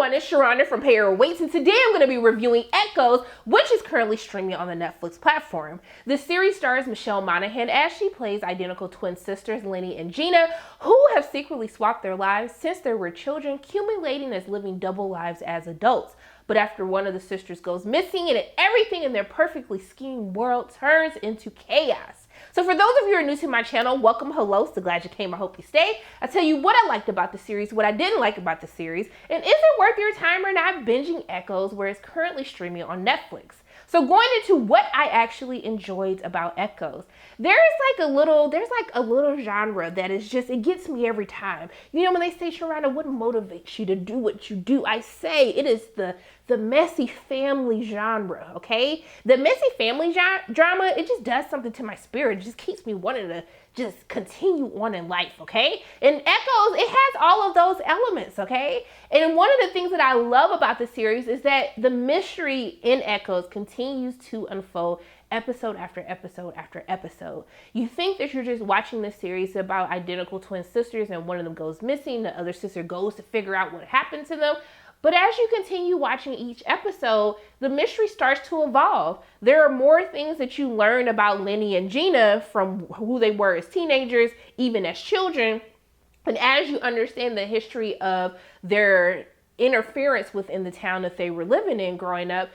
everyone, it's Sharonda from Pay Your Weights, and today I'm going to be reviewing Echoes, which is currently streaming on the Netflix platform. The series stars Michelle Monaghan as she plays identical twin sisters Lenny and Gina, who have secretly swapped their lives since they were children, accumulating as living double lives as adults. But after one of the sisters goes missing and everything in their perfectly schemed world turns into chaos. So for those of you who are new to my channel, welcome, hello, so glad you came, I hope you stay. I'll tell you what I liked about the series, what I didn't like about the series, and is it worth your time or not binging Echoes, where it's currently streaming on Netflix. So going into what I actually enjoyed about Echoes, there's like a little genre that is just, it gets me every time. You know, when they say, Sharonda, what motivates you to do what you do? I say it is the messy family genre, okay? The messy family drama, it just does something to my spirit. It just keeps me wanting to just continue on in life, okay? And Echoes, it has all of those elements, okay? And one of the things that I love about the series is that the mystery in Echoes continues to unfold episode after episode after episode. You think that you're just watching this series about identical twin sisters and one of them goes missing, the other sister goes to figure out what happened to them. But as you continue watching each episode, the mystery starts to evolve. There are more things that you learn about Lenny and Gina from who they were as teenagers, even as children. And as you understand the history of their interference within the town that they were living in growing up,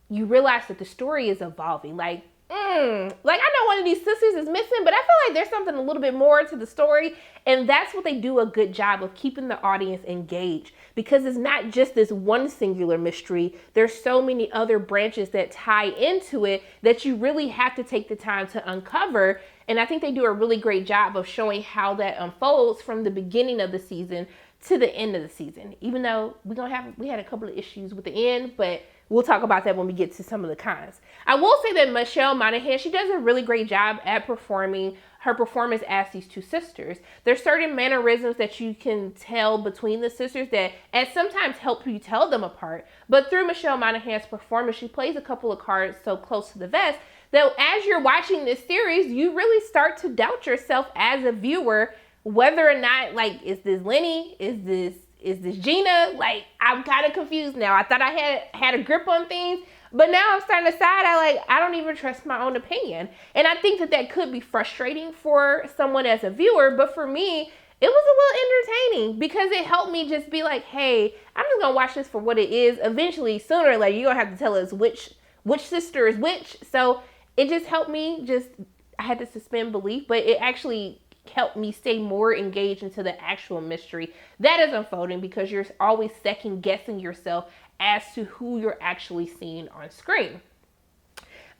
you realize that the story is evolving. Like I know one of these sisters is missing, but I feel like there's something a little bit more to the story. And that's what they do a good job of, keeping the audience engaged, because it's not just this one singular mystery. There's so many other branches that tie into it that you really have to take the time to uncover. And I think they do a really great job of showing how that unfolds from the beginning of the season to the end of the season. Even though we had a couple of issues with the end, but we'll talk about that when we get to some of the cons. I will say that Michelle Monaghan, she does a really great job at performing her performance as these two sisters. There's certain mannerisms that you can tell between the sisters that sometimes help you tell them apart. But through Michelle Monaghan's performance, she plays a couple of cards so close to the vest that as you're watching this series, you really start to doubt yourself as a viewer, whether or not, like, is this Lenny? Is this Gina? Like, I'm kind of confused now. I thought I had a grip on things, but now I'm starting to side. I don't even trust my own opinion. And I think that could be frustrating for someone as a viewer, but for me, it was a little entertaining because it helped me just be like, hey, I'm just gonna watch this for what it is. Eventually, sooner or later, you're gonna have to tell us which sister is which. So it just helped me I had to suspend belief, but it actually help me stay more engaged into the actual mystery that is unfolding, because you're always second guessing yourself as to who you're actually seeing on screen.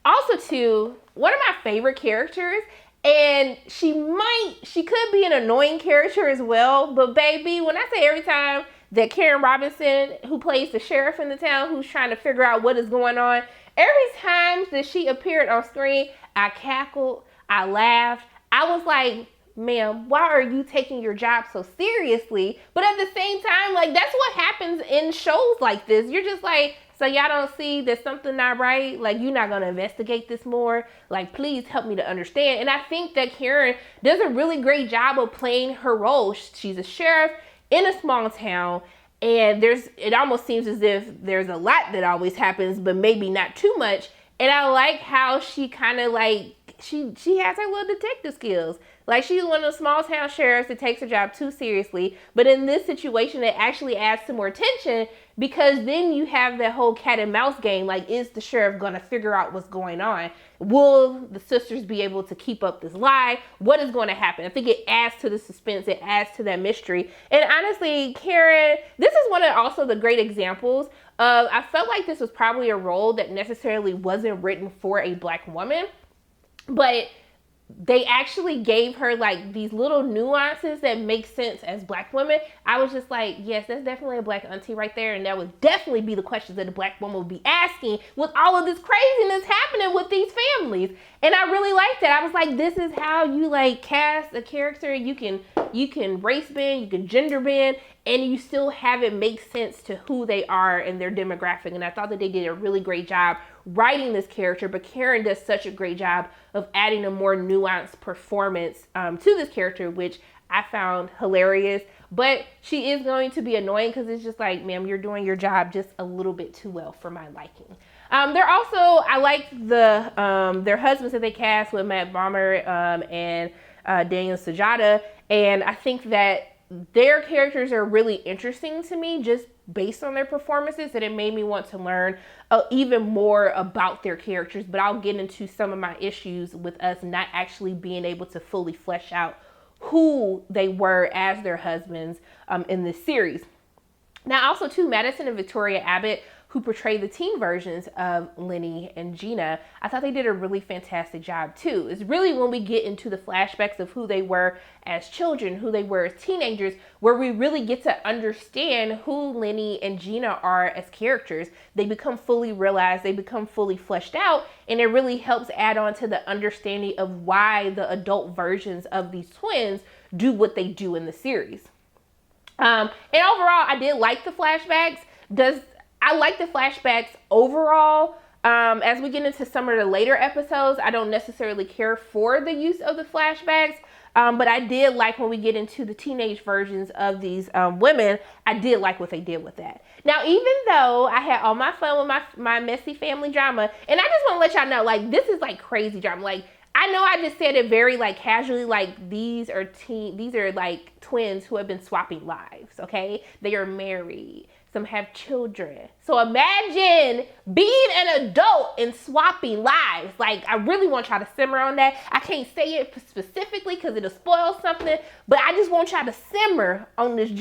Also too, one of my favorite characters, and she could be an annoying character as well, but baby, when I say every time that Karen Robinson, who plays the sheriff in the town, who's trying to figure out what is going on, every time that she appeared on screen, I cackled, I laughed. I was like, ma'am, why are you taking your job so seriously? But at the same time, like, that's what happens in shows like this. You're just like, so y'all don't see there's something not right? Like, you're not gonna investigate this more? Like, please help me to understand. And I think that Karen does a really great job of playing her role. She's a sheriff in a small town, and it almost seems as if there's a lot that always happens, but maybe not too much. And I like how she kind of like, she has her little detective skills. Like, she's one of the small town sheriffs that takes her job too seriously. But in this situation, it actually adds some more tension, because then you have that whole cat and mouse game. Like, is the sheriff going to figure out what's going on? Will the sisters be able to keep up this lie? What is going to happen? I think it adds to the suspense. It adds to that mystery. And honestly, Karen, this is one of also the great examples of, I felt like this was probably a role that necessarily wasn't written for a Black woman, but they actually gave her like these little nuances that make sense as Black women. I was just like, yes, that's definitely a Black auntie right there. And that would definitely be the questions that a Black woman would be asking with all of this craziness happening with these families. And I really liked that. I was like, this is how you like cast a character. You can race bend, you can gender bend, and you still have it make sense to who they are and their demographic. And I thought that they did a really great job writing this character, but Karen does such a great job of adding a more nuanced performance to this character, which I found hilarious. But she is going to be annoying because it's just like, ma'am, you're doing your job just a little bit too well for my liking. They're also, I like their husbands that they cast with Matt Bomer and Daniel Sajada, and I think that their characters are really interesting to me just based on their performances, and it made me want to learn even more about their characters. But I'll get into some of my issues with us not actually being able to fully flesh out who they were as their husbands in this series. Now, also too, Madison and Victoria Abbott, who portray the teen versions of Lenny and Gina, I thought they did a really fantastic job too. It's really when we get into the flashbacks of who they were as children, who they were as teenagers, where we really get to understand who Lenny and Gina are as characters. They become fully realized, they become fully fleshed out, and it really helps add on to the understanding of why the adult versions of these twins do what they do in the series. And overall, I did like the flashbacks. I like the flashbacks overall. As we get into some of the later episodes, I don't necessarily care for the use of the flashbacks. But I did like when we get into the teenage versions of these women, I did like what they did with that. Now, even though I had all my fun with my messy family drama, and I just want to let y'all know, like, this is like crazy drama. Like, I know I just said it very like casually, like these are like twins who have been swapping lives, okay? They are married. Some have children. So imagine being an adult and swapping lives. Like, I really want y'all to simmer on that. I can't say it specifically because it'll spoil something, but I just want y'all to simmer on this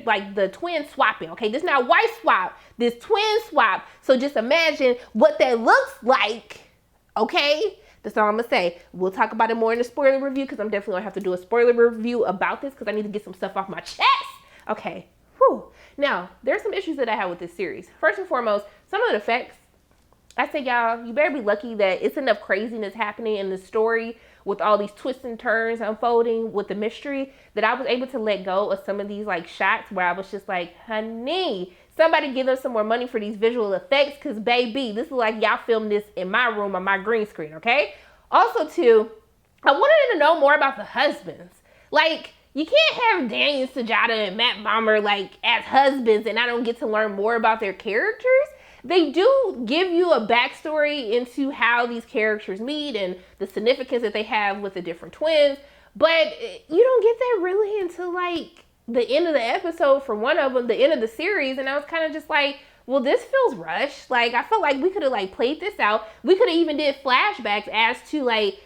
like the twin swapping, okay? This is not wife swap, this twin swap. So just imagine what that looks like, okay? That's all I'm gonna say. We'll talk about it more in the spoiler review because I'm definitely gonna have to do a spoiler review about this because I need to get some stuff off my chest. Okay. Whew. Now, there's some issues that I have with this series. First and foremost, some of the effects. I say, y'all, you better be lucky that it's enough craziness happening in the story with all these twists and turns unfolding with the mystery that I was able to let go of some of these like shots where I was just like, honey, somebody give us some more money for these visual effects because, baby, this is like y'all filmed this in my room on my green screen, okay? Also, too, I wanted to know more about the husbands. Like, you can't have Daniel Sajada and Matt Bomer like as husbands and I don't get to learn more about their characters. They do give you a backstory into how these characters meet and the significance that they have with the different twins, but you don't get that really until like the end of the episode for one of them, the end of the series, and I was kind of just like, well, this feels rushed. Like, I felt like we could have like played this out. We could have even did flashbacks as to like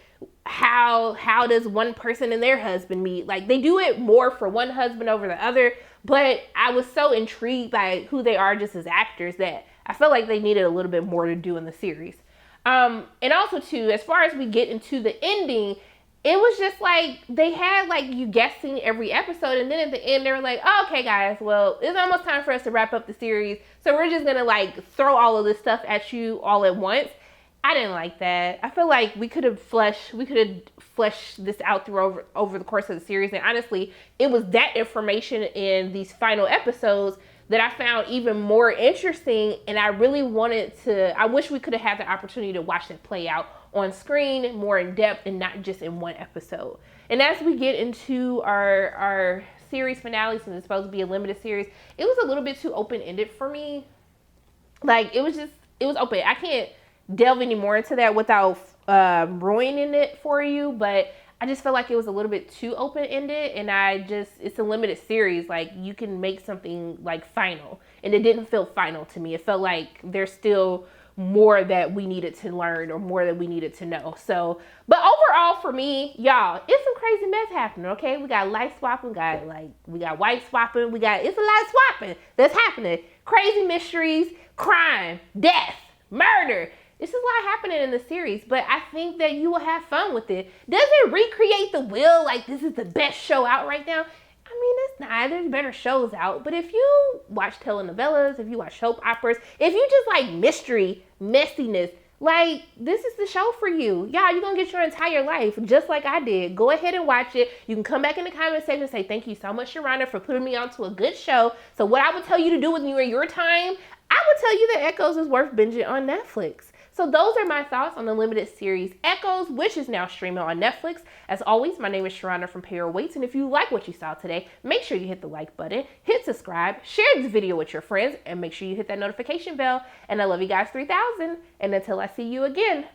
how does one person and their husband meet. Like, they do it more for one husband over the other, but I was so intrigued by who they are just as actors that I felt like they needed a little bit more to do in the series. And also too, as far as we get into the ending, it was just like they had like you guessing every episode, and then at the end they were like, oh, okay guys, well, it's almost time for us to wrap up the series, so we're just gonna like throw all of this stuff at you all at once. I didn't like that. I feel like we could have fleshed this out through over the course of the series. And honestly, it was that information in these final episodes that I found even more interesting. And I really I wish we could have had the opportunity to watch it play out on screen more in depth and not just in one episode. And as we get into our series finale, since it's supposed to be a limited series, it was a little bit too open-ended for me. Like, it was open. I can't delve any more into that without ruining it for you, but I just felt like it was a little bit too open-ended, and it's a limited series. Like, you can make something like final, and it didn't feel final to me. It felt like there's still more that we needed to learn or more that we needed to know. So, but overall for me, y'all, it's some crazy mess happening, okay? We got life swapping, we got wife swapping, it's a lot of swapping that's happening. Crazy mysteries, crime, death, murder. This is a lot happening in the series, but I think that you will have fun with it. Does it recreate The Will like this is the best show out right now? I mean, it's not. There's better shows out. But if you watch telenovelas, if you watch soap operas, if you just like mystery, messiness, like, this is the show for you. Y'all, you're going to get your entire life just like I did. Go ahead and watch it. You can come back in the comment section and say, thank you so much, Sharronda, for putting me onto a good show. So what I would tell you to do with your time, I would tell you that Echoes is worth binging on Netflix. So those are my thoughts on the limited series Echoes, which is now streaming on Netflix. As always, my name is Sharronda from Pay Your Weights, and if you like what you saw today, make sure you hit the like button, hit subscribe, share this video with your friends, and make sure you hit that notification bell. And I love you guys 3000. And until I see you again,